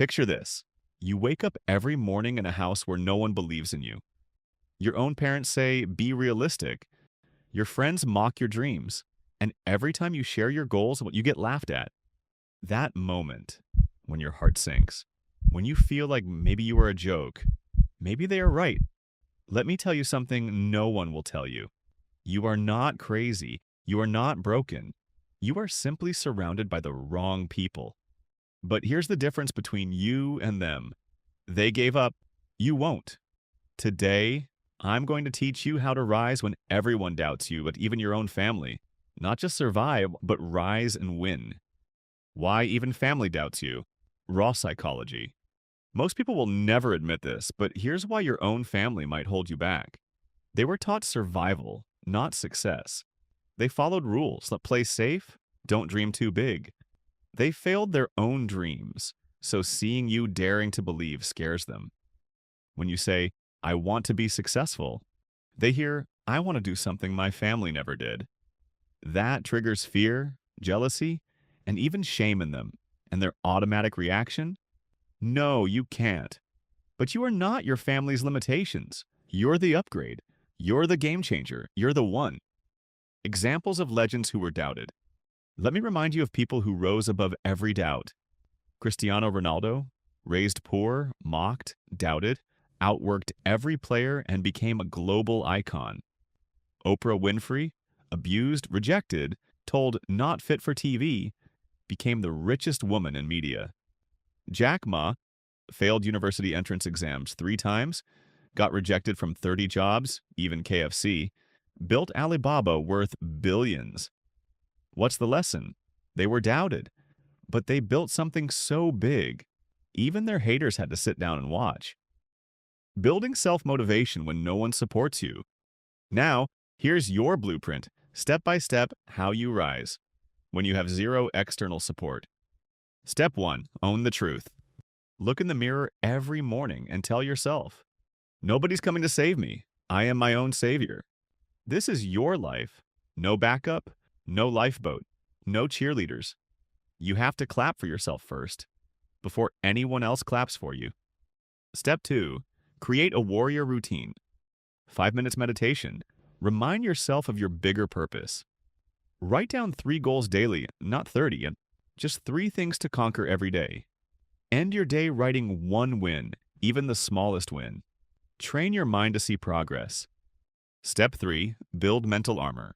Picture this. You wake up every morning in a house where no one believes in you. Your own parents say, be realistic. Your friends mock your dreams. And every time you share your goals, you get laughed at. That moment, when your heart sinks, when you feel like maybe you are a joke, maybe they are right. Let me tell you something no one will tell you. You are not crazy. You are not broken. You are simply surrounded by the wrong people. But here's the difference between you and them. They gave up. You won't. Today, I'm going to teach you how to rise when everyone doubts you, but even your own family. Not just survive, but rise and win. Why even family doubts you? Raw psychology. Most people will never admit this, but here's why your own family might hold you back. They were taught survival, not success. They followed rules that play safe, don't dream too big. They failed their own dreams, so seeing you daring to believe scares them. When you say, I want to be successful, they hear, I want to do something my family never did. That triggers fear, jealousy, and even shame in them, and their automatic reaction? No, you can't. But you are not your family's limitations. You're the upgrade. You're the game changer. You're the one. Examples of legends who were doubted. Let me remind you of people who rose above every doubt. Cristiano Ronaldo, raised poor, mocked, doubted, outworked every player and became a global icon. Oprah Winfrey, abused, rejected, told not fit for TV, became the richest woman in media. Jack Ma failed university entrance exams 3 times, got rejected from 30 jobs, even KFC, built Alibaba worth billions. What's the lesson? They were doubted, but they built something so big, even their haters had to sit down and watch. Building self-motivation when no one supports you. Now, here's your blueprint, step by step, how you rise when you have zero external support. Step 1, own the truth. Look in the mirror every morning and tell yourself, nobody's coming to save me. I am my own savior. This is your life. No backup, no lifeboat, no cheerleaders. You have to clap for yourself first, before anyone else claps for you. Step 2, create a warrior routine. 5 minutes meditation. Remind yourself of your bigger purpose. Write down 3 goals daily, not 30, and just 3 things to conquer every day. End your day writing 1 win, even the smallest win. Train your mind to see progress. Step 3, build mental armor.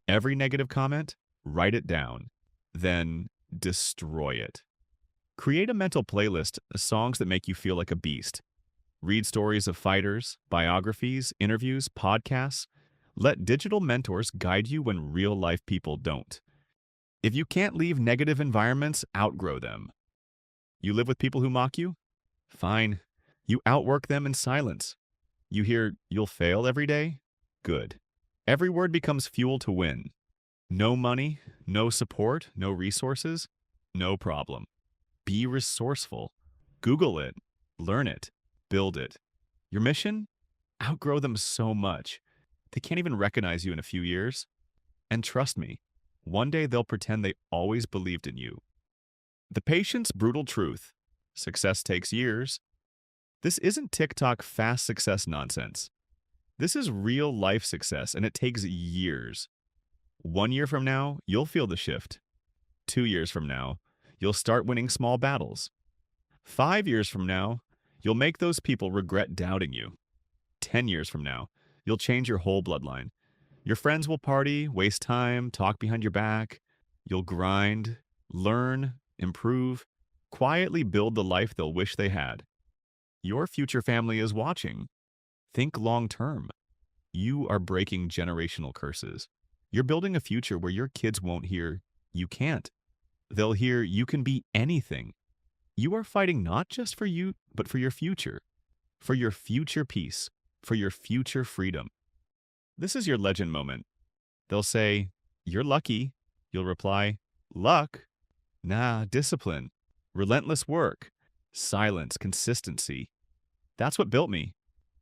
Every negative comment, write it down. Then destroy it. Create a mental playlist of songs that make you feel like a beast. Read stories of fighters, biographies, interviews, podcasts. Let digital mentors guide you when real-life people don't. If you can't leave negative environments, outgrow them. You live with people who mock you? Fine. You outwork them in silence. You hear, you'll fail every day? Good. Every word becomes fuel to win. No money, no support, no resources? No problem. Be resourceful. Google it. Learn it. Build it. Your mission? Outgrow them so much. They can't even recognize you in a few years. And trust me, one day they'll pretend they always believed in you. The patient's brutal truth. Success takes years. This isn't TikTok fast success nonsense. This is real life success, and it takes years. 1 year from now, you'll feel the shift. 2 years from now, you'll start winning small battles. 5 years from now, you'll make those people regret doubting you. 10 years from now, you'll change your whole bloodline. Your friends will party, waste time, talk behind your back. You'll grind, learn, improve, quietly build the life they'll wish they had. Your future family is watching. Think long term. You are breaking generational curses. You're building a future where your kids won't hear, you can't. They'll hear, you can be anything. You are fighting not just for you, but for your future peace, for your future freedom. This is your legend moment. They'll say, you're lucky. You'll reply, luck? Nah, discipline, relentless work, silence, consistency. That's what built me.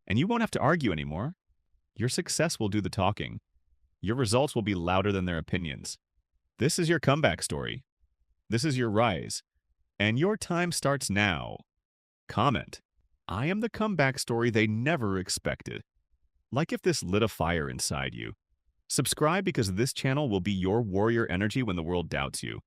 And you won't have to argue anymore. Your success will do the talking. Your results will be louder than their opinions. This is your comeback story. This is your rise. And your time starts now. Comment, I am the comeback story they never expected. Like if this lit a fire inside you. Subscribe because this channel will be your warrior energy when the world doubts you.